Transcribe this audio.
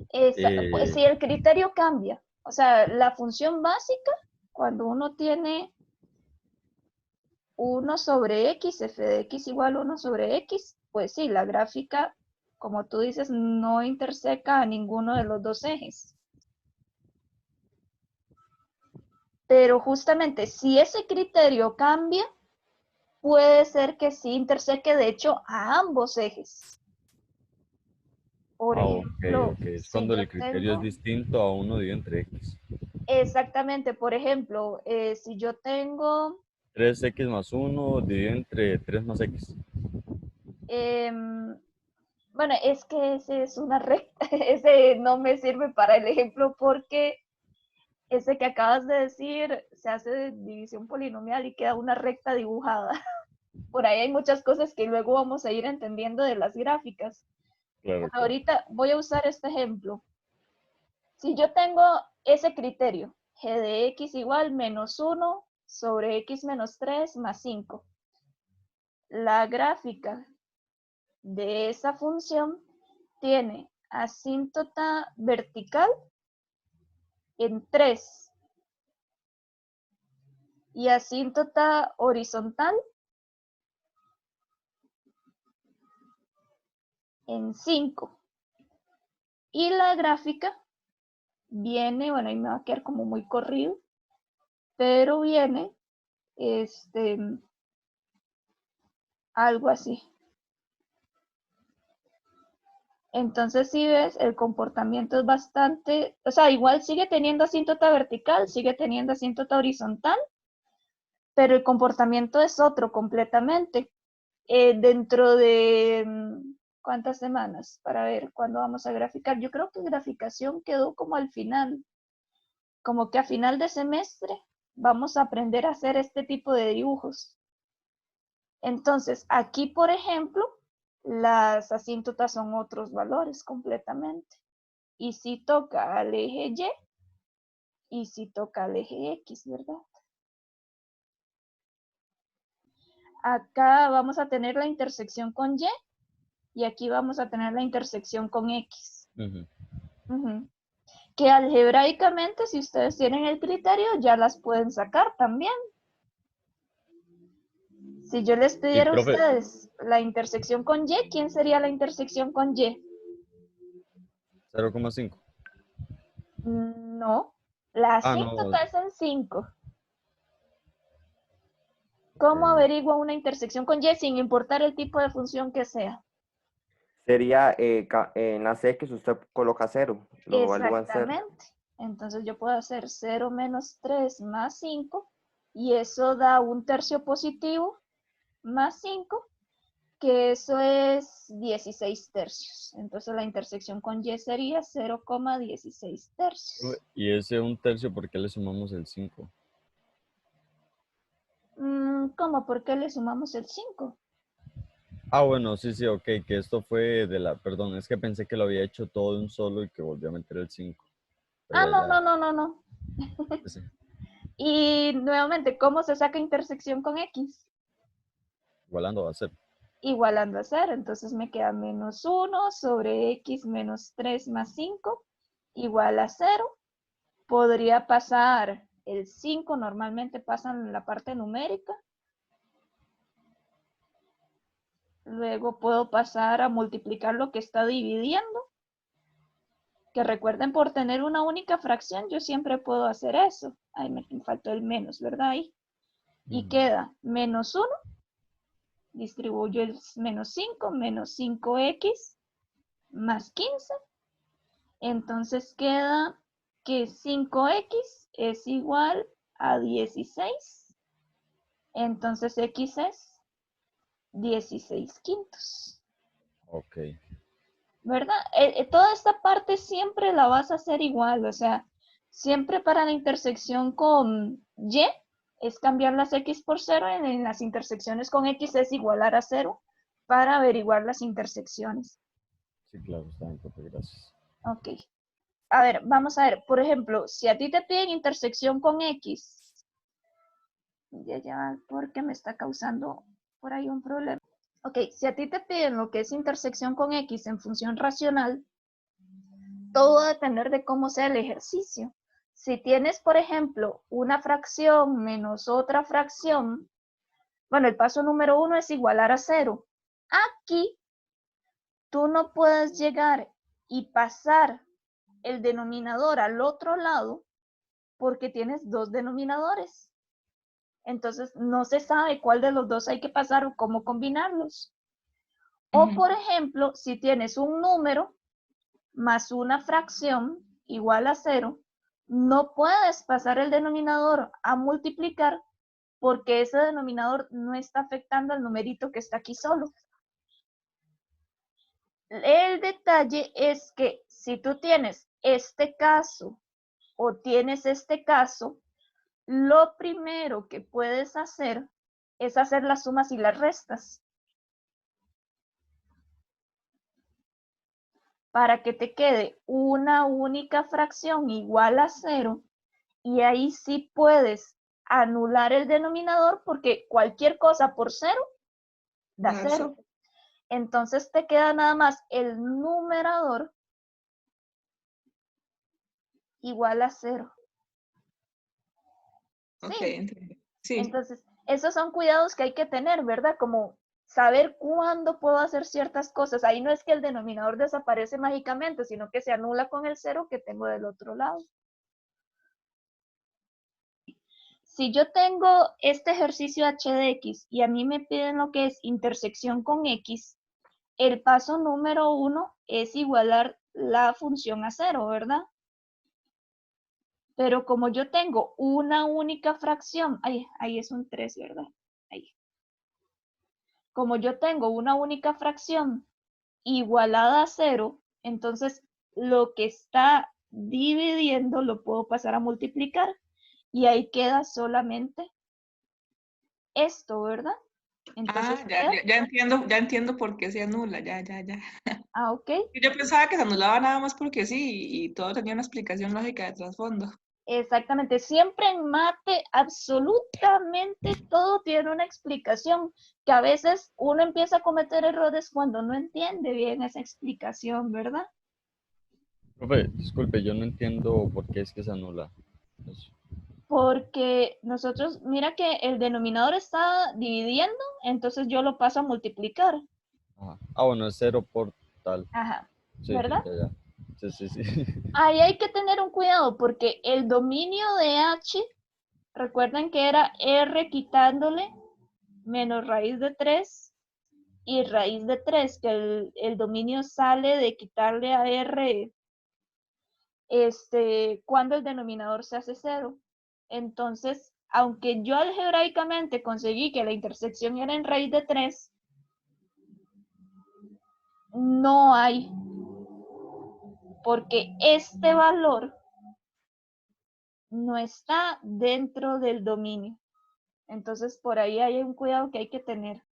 Pues Eh, si el criterio cambia, o sea, la función básica, cuando uno tiene 1 sobre x, f de x igual 1 sobre x, pues sí, la gráfica, como tú dices, no interseca a ninguno de los dos ejes. Pero justamente si ese criterio cambia, puede ser que sí interseque de hecho a ambos ejes. Por ok, ejemplo, ok. Es si cuando yo el criterio es tengo, distinto a uno dividido entre x. exactamente, por ejemplo, si yo tengo, 3x más uno dividido entre 3 más x. em, bueno, es que ese es una recta, ese no me sirve para el ejemplo porque ese que acabas de decir se hace de división polinomial y queda una recta dibujada. Por ahí hay muchas cosas que luego vamos a ir entendiendo de las gráficas. Claro, claro. Ahorita voy a usar este ejemplo. Si yo tengo ese criterio, g de x igual menos 1 sobre x menos 3 más 5, la gráfica de esa función tiene asíntota vertical en 3 y asíntota horizontal en 5. Y la gráfica viene, bueno, ahí me va a quedar como muy corrido, pero viene algo así. Entonces, si ves, el comportamiento es bastante, o sea, igual sigue teniendo asíntota vertical, sigue teniendo asíntota horizontal, pero el comportamiento es otro completamente. Dentro de, ¿cuántas semanas? Para ver cuándo vamos a graficar. Yo creo que graficación quedó como al final, como que a final de semestre vamos a aprender a hacer este tipo de dibujos. Entonces, aquí, por ejemplo, las asíntotas son otros valores completamente. Y si toca al eje y si toca al eje X, ¿verdad? Acá vamos a tener la intersección con y aquí vamos a tener la intersección con X. Ujú. Que algebraicamente, si ustedes tienen el criterio, ya las pueden sacar también. Si yo les Y pidiera a profe, ustedes la intersección con Y, ¿quién sería la intersección con Y? 0,5. No, la Ah, no. asíntota es en 5. ¿Cómo eh, averiguo una intersección con Y sin importar el tipo de función que sea? Sería en las X usted coloca cero, lo evalúa en cero. Exactamente. Entonces yo puedo hacer 0 menos 3 más 5 y eso da un tercio positivo más 5, que eso es 16 tercios. Entonces la intersección con Y sería 0,16 tercios. y ese un tercio, ¿por qué le sumamos el 5? ¿Cómo? ¿Por qué le sumamos el 5? Ah, bueno, sí, sí, ok, que esto fue de la, perdón, es que pensé que lo había hecho todo de un solo y que volvió a meter el 5. Pero Ah, ya, no, ya, no, no, no, no. pues sí, Y nuevamente, ¿cómo se saca intersección con X? igualando va a ser. Igualando a 0. Entonces me queda menos 1 sobre X menos 3 más 5 igual a 0. Podría pasar el 5, normalmente pasan en la parte numérica. Luego puedo pasar a multiplicar lo que está dividiendo. Que recuerden, por tener una única fracción, yo siempre puedo hacer eso. Ahí me faltó el menos, ¿verdad? Ahí. Y Ujú. queda menos 1, distribuyo el menos 5, menos 5x más 15. Entonces queda que 5x es igual a 16. Entonces x es 16 quintos. Ok, ¿Verdad? Toda esta parte siempre la vas a hacer igual, o sea, siempre para la intersección con Y es cambiar las X por 0, en las intersecciones con X es igualar a 0 para averiguar las intersecciones. sí, claro, está bien, profe, gracias. Ok. A ver, vamos a ver, por ejemplo, si a ti te piden intersección con X, ya, porque me está causando por ahí un problema. Ok, si a ti te piden lo que es intersección con X en función racional, todo va a depender de cómo sea el ejercicio. Si tienes, por ejemplo, una fracción menos otra fracción, bueno, el paso número 1 es igualar a 0. Aquí tú no puedes llegar y pasar el denominador al otro lado porque tienes dos denominadores. Entonces no se sabe cuál de los dos hay que pasar o cómo combinarlos. O por ejemplo, si tienes un número más una fracción igual a 0, no puedes pasar el denominador a multiplicar porque ese denominador no está afectando al numerito que está aquí solo. El detalle es que si tú tienes este caso o tienes este caso, lo primero que puedes hacer es hacer las sumas y las restas para que te quede una única fracción igual a 0 y ahí sí puedes anular el denominador porque cualquier cosa por 0 da 0. Entonces te queda nada más el numerador igual a 0. Ok, Sí. entiendo. Sí. Entonces, esos son cuidados que hay que tener, ¿verdad? Como saber cuándo puedo hacer ciertas cosas. Ahí no es que el denominador desaparece mágicamente, sino que se anula con el 0 que tengo del otro lado. Si yo tengo este ejercicio h de x y a mí me piden lo que es intersección con x, el paso número 1 es igualar la función a 0, ¿verdad? Pero como yo tengo una única fracción, ahí es un 3, ¿verdad? Ahí. Como yo tengo una única fracción igualada a 0, entonces lo que está dividiendo lo puedo pasar a multiplicar y ahí queda solamente esto, ¿verdad? Entonces Ya entiendo por qué se anula, ya. ok. Yo pensaba que se anulaba nada más porque sí, y todo tenía una explicación lógica de trasfondo. Exactamente, siempre en mate absolutamente todo tiene una explicación, que a veces uno empieza a cometer errores cuando no entiende bien esa explicación, ¿verdad? Profe, disculpe, yo no entiendo por qué es que se anula eso. Porque nosotros, mira que el denominador está dividiendo, entonces yo lo paso a multiplicar. Ajá. Ah, bueno, es 0 por tal. Ajá, Sí, ¿verdad? ya. Sí. Ahí hay que tener un cuidado porque el dominio de h, recuerden que era r quitándole menos raíz de 3 y raíz de 3, que el dominio sale de quitarle a r cuando el denominador se hace 0. Entonces, aunque yo algebraicamente conseguí que la intersección era en raíz de 3, no hay, porque este valor no está dentro del dominio. Entonces, por ahí hay un cuidado que hay que tener.